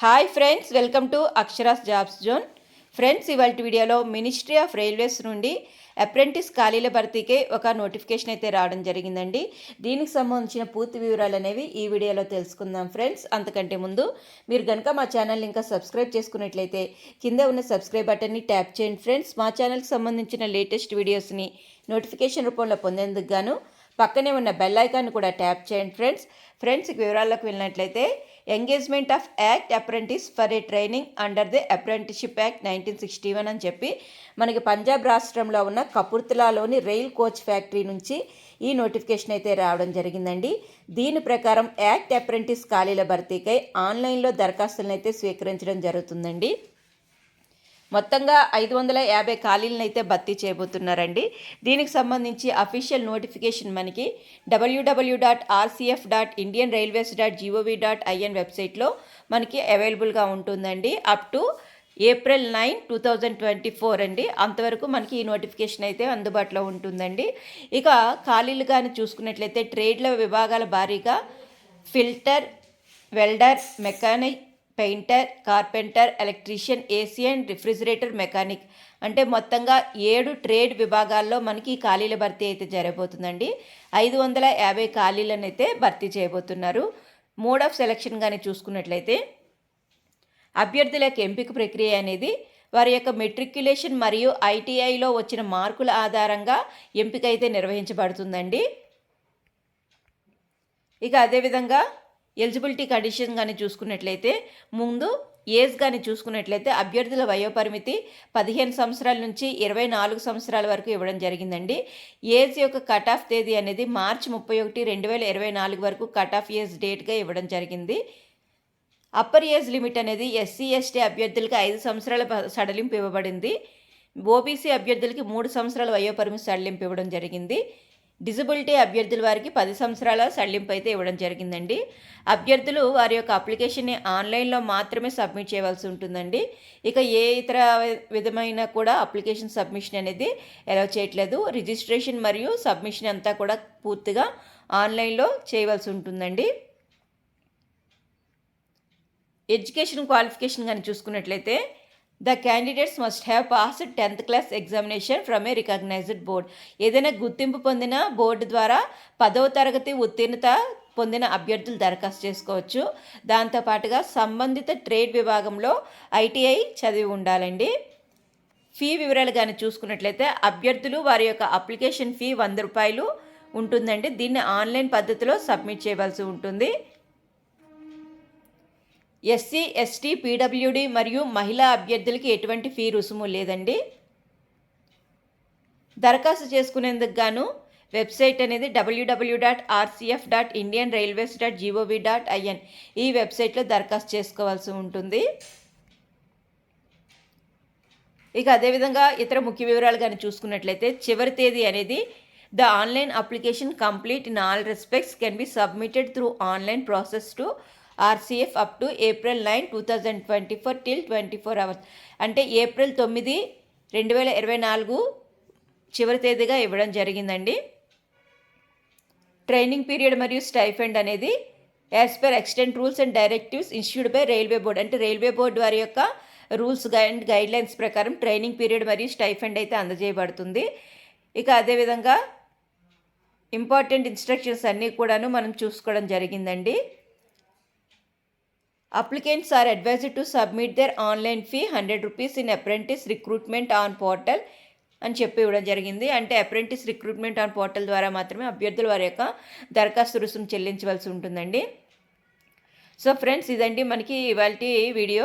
Hi friends, welcome to Aksharas jobs zone. Friends, ఇవాళ వీడియోలో ministry of railways నుండి apprentice ఖాళీల భర్తీకి ఒక నోటిఫికేషన్ అయితే రావడం జరిగిందండి. దీనికి సంబంధించిన పూర్తి వివరాలు అనేవి ఈ వీడియోలో తెలుసుకుందాం ఫ్రెండ్స్. అంతకంటే ముందు మీరు కనుక మా ఛానల్ని ఇంకా సబ్స్క్రైబ్ చేసుకున్నట్లయితే కింద ఉన్న సబ్స్క్రైబ్ బటన్ని ట్యాప్ చేయండి ఫ్రెండ్స్. మా ఛానల్కి సంబంధించిన లేటెస్ట్ వీడియోస్ని నోటిఫికేషన్ రూపంలో పొందేందుకు గాను పక్కనే ఉన్న బెల్ ఐకాన్ కూడా ట్యాప్ చేయండి ఫ్రెండ్స్ వివరాల్లోకి వెళ్ళినట్లయితే engagement of act apprentice for a training under the apprenticeship act 1961 అని చెప్పి మనకి పంజాబ్ రాష్ట్రంలో ఉన్న కపుర్తలాలోని రైల్ కోచ్ ఫ్యాక్టరీ నుంచి ఈ నోటిఫికేషన్ అయితే రావడం జరిగిందండి. దీని ప్రకారం యాక్ట్ అప్రెంటిస్ ఖాళీల భర్తీకై ఆన్లైన్లో దరఖాస్తులను అయితే స్వీకరించడం జరుగుతుందండి. మొత్తంగా 550 ఖాళీలను అయితే భర్తీ చేయబోతున్నారండి. దీనికి సంబంధించి అఫీషియల్ నోటిఫికేషన్ మనకి www.rcf.indianrailways.gov.in వెబ్సైట్లో మనకి అవైలబుల్గా ఉంటుందండి. అప్ టు April 9, 2024 అండి. అంతవరకు మనకి ఈ నోటిఫికేషన్ అయితే అందుబాటులో ఉంటుందండి. ఇక ఖాళీలు కానీ చూసుకున్నట్లయితే ట్రేడ్ల విభాగాల భారీగా filter, welder, mechanic, painter, carpenter, electrician, AC and refrigerator mechanic అంటే మొత్తంగా 7 ట్రేడ్ విభాగాల్లో మనకి ఖాళీల భర్తీ అయితే జరగబోతుందండి. 550 ఖాళీలను అయితే భర్తీ చేయబోతున్నారు. మోడ్ ఆఫ్ సెలక్షన్ కానీ చూసుకున్నట్లయితే అభ్యర్థుల యొక్క ఎంపిక ప్రక్రియ అనేది వారి యొక్క మెట్రిక్యులేషన్ మరియు ఐటీఐలో వచ్చిన మార్కుల ఆధారంగా ఎంపిక అయితే నిర్వహించబడుతుందండి. ఇక అదేవిధంగా ఎలిజిబిలిటీ కండిషన్ కానీ చూసుకున్నట్లయితే ముందు ఏజ్ కానీ చూసుకున్నట్లయితే అభ్యర్థుల వయోపరిమితి 15 సంవత్సరాల నుంచి 24 సంవత్సరాల వరకు ఇవ్వడం జరిగిందండి. ఏజ్ యొక్క కట్ ఆఫ్ తేదీ అనేది March 31, 2024 వరకు కట్ ఆఫ్ ఏజ్ డేట్గా ఇవ్వడం జరిగింది. అప్పర్ ఏజ్ లిమిట్ అనేది ఎస్సీ ఎస్టీ అభ్యర్థులకి 5 సంవత్సరాల సడలింపు ఇవ్వబడింది. ఓబీసీ అభ్యర్థులకి 3 సంవత్సరాల వయోపరిమితి సడలింపు ఇవ్వడం జరిగింది. డిజబిలిటీ అభ్యర్థుల వారికి 10 సంవత్సరాల సడలింపు అయితే ఇవ్వడం జరిగిందండి. అభ్యర్థులు వారి యొక్క అప్లికేషన్ని ఆన్లైన్లో మాత్రమే సబ్మిట్ చేయవలసి ఉంటుందండి. ఇక ఏ ఇతర విధమైన కూడా అప్లికేషన్ సబ్మిషన్ అనేది అలౌ చేయట్లేదు. రిజిస్ట్రేషన్ మరియు సబ్మిషన్ అంతా కూడా పూర్తిగా ఆన్లైన్లో చేయవలసి ఉంటుందండి. ఎడ్యుకేషన్ క్వాలిఫికేషన్ కానీ చూసుకున్నట్లయితే the candidates must have passed 10th class examination from a recognized board. ఏదైనా గుర్తింపు పొందిన బోర్డు ద్వారా 10వ తరగతి ఉత్తీర్ణత పొందిన అభ్యర్థులు దరఖాస్తు చేసుకోవచ్చు. దాంతోపాటుగా సంబంధిత ట్రేడ్ విభాగంలో ఐటీఐ చదివి ఉండాలండి. ఫీ వివరాలు కానీ చూసుకున్నట్లయితే అభ్యర్థులు వారి యొక్క అప్లికేషన్ ఫీ 100 రూపాయలు ఉంటుందండి. దీన్ని ఆన్లైన్ పద్ధతిలో సబ్మిట్ చేయవలసి ఉంటుంది. ఎస్సీ, ఎస్టీ, పీడబ్ల్యూడి మరియు మహిళా అభ్యర్థులకి ఎటువంటి ఫీ రుసుము లేదండి. దరఖాస్తు చేసుకునేందుకు గాను వెబ్సైట్ అనేది www.rcf.indianrailways.gov.in ఈ వెబ్సైట్లో దరఖాస్తు చేసుకోవాల్సి ఉంటుంది. ఇక అదేవిధంగా ఇతర ముఖ్య వివరాలు కానీ చూసుకున్నట్లయితే చివరి తేదీ అనేది the online application complete in all respects can be submitted through online process to RCF up to April 9, 2024 till 24 hours అంటే April 9, 2024 చివరి తేదీగా ఇవ్వడం జరిగిందండి. ట్రైనింగ్ పీరియడ్ మరియు స్టైఫండ్ అనేది as per extant rules and directives instituted by railway board అంటే railway board వారి యొక్క రూల్స్ అండ్ గైడ్లైన్స్ ప్రకారం ట్రైనింగ్ పీరియడ్ మరియు స్టైఫండ్ అయితే అందజేయబడుతుంది. ఇక అదేవిధంగా ఇంపార్టెంట్ ఇన్స్ట్రక్షన్స్ అన్నీ కూడాను మనం చూసుకోవడం జరిగిందండి. Applicants are advised to submit their online fee 100 rupees in apprentice recruitment on portal అని చెప్పి ఇవ్వడం జరిగింది. అంటే అప్రెంటిస్ రిక్రూట్మెంట్ ఆన్ పోర్టల్ ద్వారా మాత్రమే అభ్యర్థులు వారి యొక్క దరఖాస్తు రుసుము చెల్లించవలసి ఉంటుందండి. సో ఫ్రెండ్స్, ఇదండి మనకి ఇవాల్టి వీడియో.